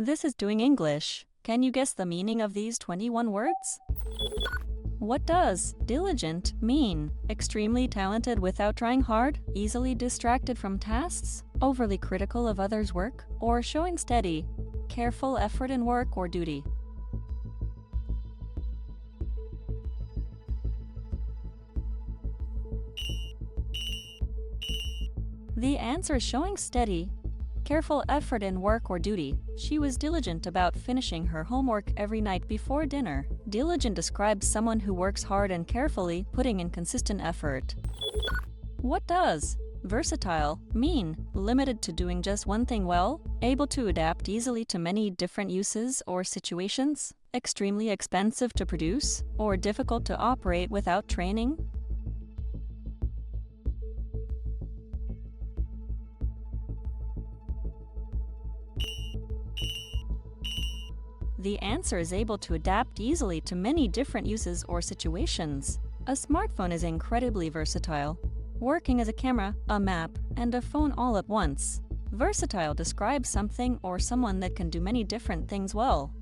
This is Doing English. Can you guess the meaning of these 21 words? What does diligent mean? Extremely talented without trying hard, easily distracted from tasks, overly critical of others' work, or showing steady, careful effort in work or duty? The answer is showing steady, careful effort in work or duty. She was diligent about finishing her homework every night before dinner. Diligent describes someone who works hard and carefully, putting in consistent effort. What does versatile mean? Limited to doing just one thing well, able to adapt easily to many different uses or situations, extremely expensive to produce, or difficult to operate without training? The answer is able to adapt easily to many different uses or situations. A smartphone is incredibly versatile, working as a camera, a map, and a phone all at once. Versatile describes something or someone that can do many different things well.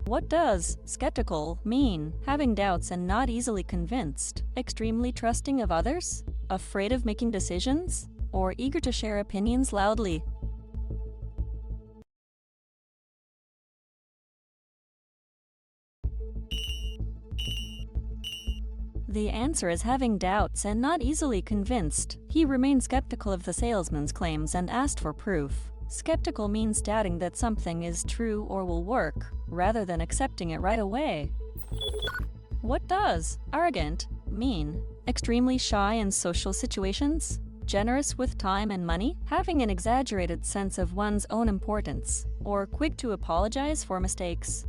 What does skeptical mean? Having doubts and not easily convinced, extremely trusting of others, afraid of making decisions, or eager to share opinions loudly? The answer is having doubts and not easily convinced. He remained skeptical of the salesman's claims and asked for proof. Skeptical means doubting that something is true or will work, rather than accepting it right away. What does arrogant mean? Extremely shy in social situations, generous with time and money, having an exaggerated sense of one's own importance, or quick to apologize for mistakes.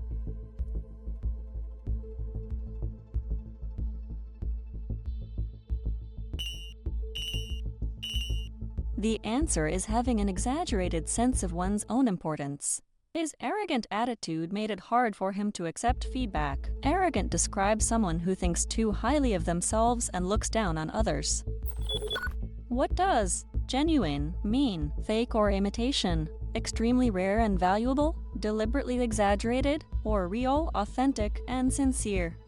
The answer is having an exaggerated sense of one's own importance. His arrogant attitude made it hard for him to accept feedback. Arrogant describes someone who thinks too highly of themselves and looks down on others. What does genuine mean? Fake or imitation? Extremely rare and valuable? Deliberately exaggerated? Or real, authentic, and sincere?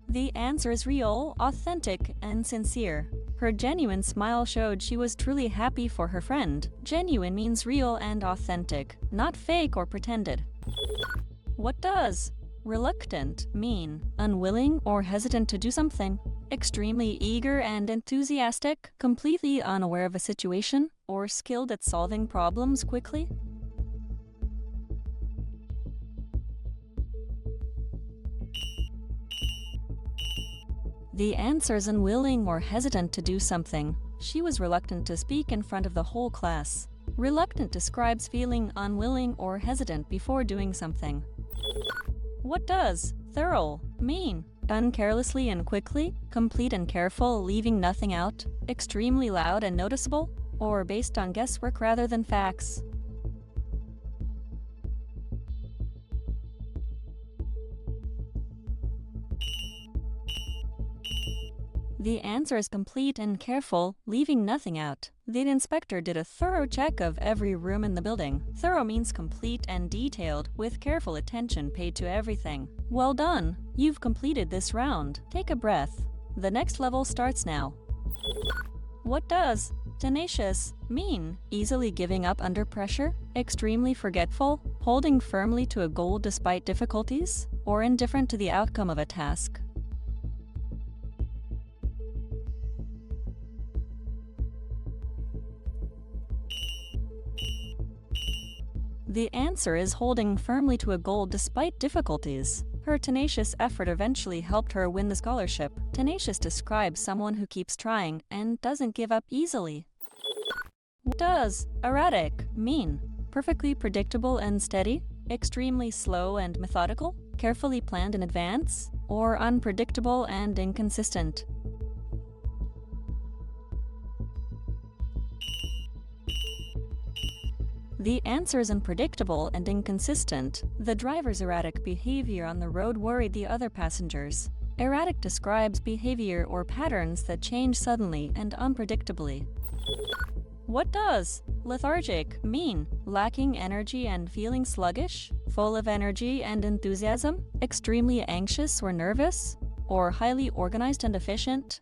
The answer is real, authentic, and sincere. Her genuine smile showed she was truly happy for her friend. Genuine means real and authentic, not fake or pretended. What does reluctant mean? Unwilling or hesitant to do something, extremely eager and enthusiastic, completely unaware of a situation, or skilled at solving problems quickly? The answer is unwilling or hesitant to do something. She was reluctant to speak in front of the whole class. Reluctant describes feeling unwilling or hesitant before doing something. What does thorough mean? Done carelessly and quickly, complete and careful, leaving nothing out, extremely loud and noticeable, or based on guesswork rather than facts? The answer is complete and careful, leaving nothing out. The inspector did a thorough check of every room in the building. Thorough means complete and detailed, with careful attention paid to everything. Well done! You've completed this round. Take a breath. The next level starts now. What does tenacious mean? Easily giving up under pressure? Extremely forgetful? Holding firmly to a goal despite difficulties? Or indifferent to the outcome of a task? The answer is holding firmly to a goal despite difficulties. Her tenacious effort eventually helped her win the scholarship. Tenacious describes someone who keeps trying and doesn't give up easily. What does erratic mean? Perfectly predictable and steady? Extremely slow and methodical? Carefully planned in advance? Or unpredictable and inconsistent? The answer is unpredictable and inconsistent. The driver's erratic behavior on the road worried the other passengers. Erratic describes behavior or patterns that change suddenly and unpredictably. What does lethargic mean? Lacking energy and feeling sluggish? Full of energy and enthusiasm? Extremely anxious or nervous? Or highly organized and efficient?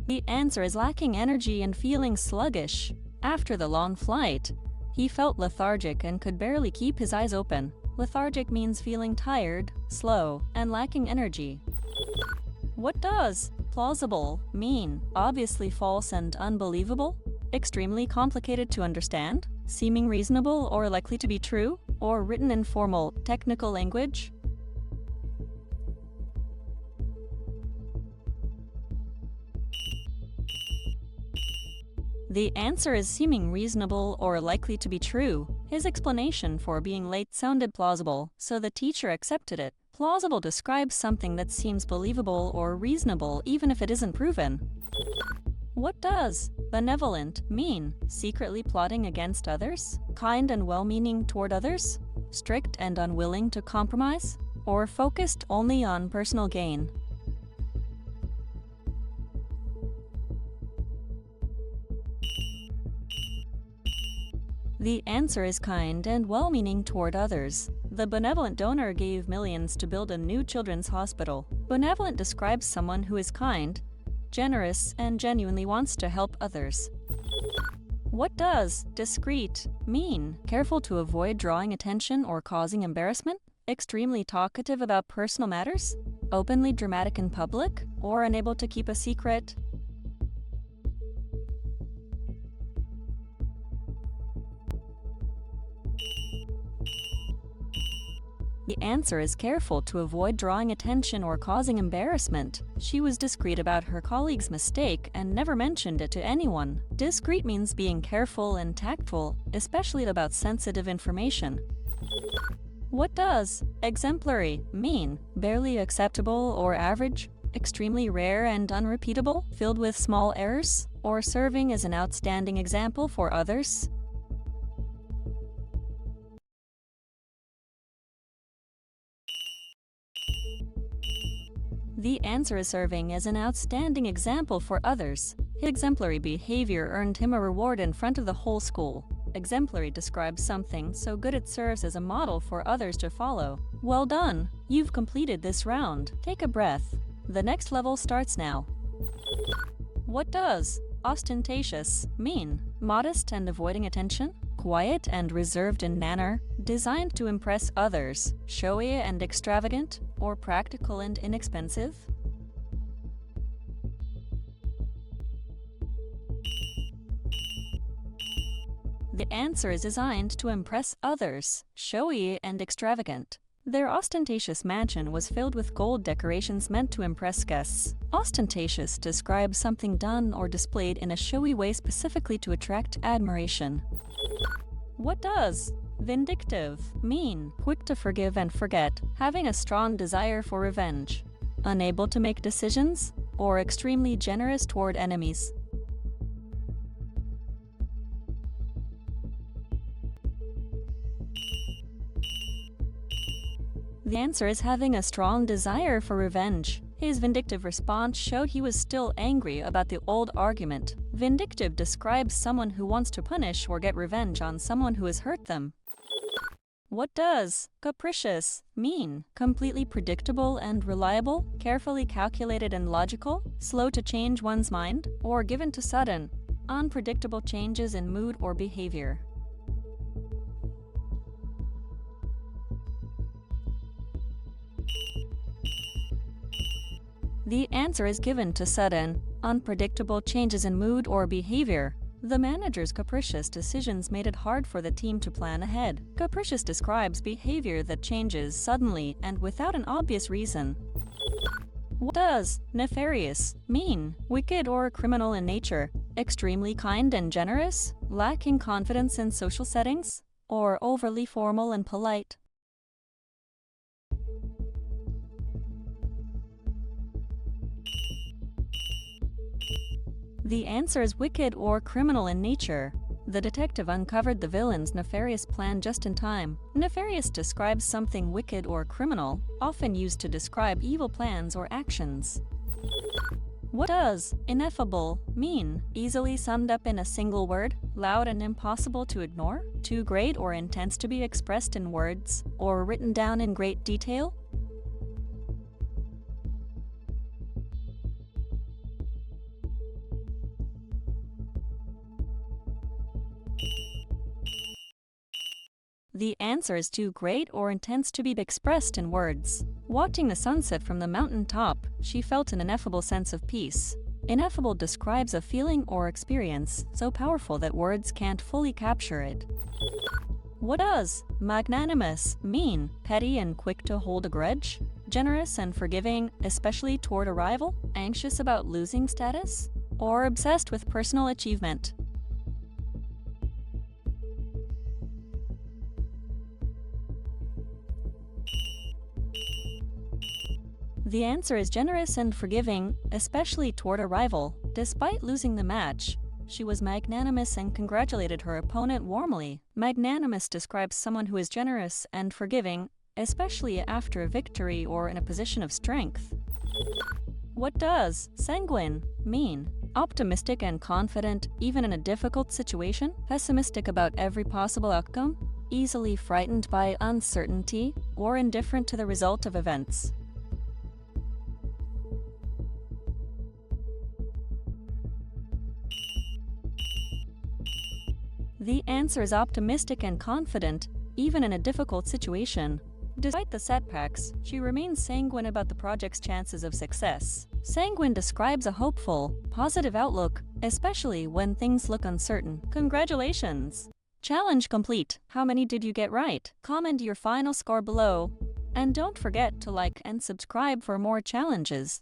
The answer is lacking energy and feeling sluggish. After the long flight, he felt lethargic and could barely keep his eyes open. Lethargic means feeling tired, slow, and lacking energy. What does plausible mean? Obviously false and unbelievable? Extremely complicated to understand? Seeming reasonable or likely to be true? Or written in formal, technical language? The answer is seeming reasonable or likely to be true. His explanation for being late sounded plausible, so the teacher accepted it. Plausible describes something that seems believable or reasonable even if it isn't proven. What does benevolent mean? Secretly plotting against others? Kind and well-meaning toward others? Strict and unwilling to compromise? Or focused only on personal gain? The answer is kind and well-meaning toward others. The benevolent donor gave millions to build a new children's hospital. Benevolent describes someone who is kind, generous, and genuinely wants to help others. What does discreet mean? Careful to avoid drawing attention or causing embarrassment? Extremely talkative about personal matters? Openly dramatic in public? Or unable to keep a secret? The answer is careful to avoid drawing attention or causing embarrassment. She was discreet about her colleague's mistake and never mentioned it to anyone. Discreet means being careful and tactful, especially about sensitive information. What does exemplary mean? Barely acceptable or average? Extremely rare and unrepeatable? Filled with small errors? Or serving as an outstanding example for others? The answer is serving as an outstanding example for others. His exemplary behavior earned him a reward in front of the whole school. Exemplary describes something so good it serves as a model for others to follow. Well done! You've completed this round. Take a breath. The next level starts now. What does ostentatious mean? Modest and avoiding attention? Quiet and reserved in manner? Designed to impress others? Showy and extravagant? Or practical and inexpensive? The answer is designed to impress others, showy and extravagant. Their ostentatious mansion was filled with gold decorations meant to impress guests. Ostentatious describes something done or displayed in a showy way specifically to attract admiration. What does vindictive mean? Quick to forgive and forget, having a strong desire for revenge, unable to make decisions, or extremely generous toward enemies. The answer is having a strong desire for revenge. His vindictive response showed he was still angry about the old argument. Vindictive describes someone who wants to punish or get revenge on someone who has hurt them. What does capricious mean? Completely predictable and reliable, carefully calculated and logical, slow to change one's mind, or given to sudden, unpredictable changes in mood or behavior. The answer is given to sudden, unpredictable changes in mood or behavior. The manager's capricious decisions made it hard for the team to plan ahead. Capricious describes behavior that changes suddenly and without an obvious reason. What does nefarious mean? Wicked or criminal in nature, extremely kind and generous, lacking confidence in social settings, or overly formal and polite? The answer is wicked or criminal in nature. The detective uncovered the villain's nefarious plan just in time. Nefarious describes something wicked or criminal, often used to describe evil plans or actions. What does ineffable mean? Easily summed up in a single word, loud and impossible to ignore, too great or intense to be expressed in words, or written down in great detail? The answer is too great or intense to be expressed in words. Watching the sunset from the mountain top, she felt an ineffable sense of peace. Ineffable describes a feeling or experience so powerful that words can't fully capture it. What does magnanimous mean? Petty and quick to hold a grudge? Generous and forgiving, especially toward a rival? Anxious about losing status? Or obsessed with personal achievement? The answer is generous and forgiving, especially toward a rival. Despite losing the match, she was magnanimous and congratulated her opponent warmly. Magnanimous describes someone who is generous and forgiving, especially after a victory or in a position of strength. What does sanguine mean? Optimistic and confident, even in a difficult situation? Pessimistic about every possible outcome? Easily frightened by uncertainty, or indifferent to the result of events? The answer is optimistic and confident, even in a difficult situation. Despite the setbacks, she remains sanguine about the project's chances of success. Sanguine describes a hopeful, positive outlook, especially when things look uncertain. Congratulations! Challenge complete. How many did you get right? Comment your final score below. And don't forget to like and subscribe for more challenges.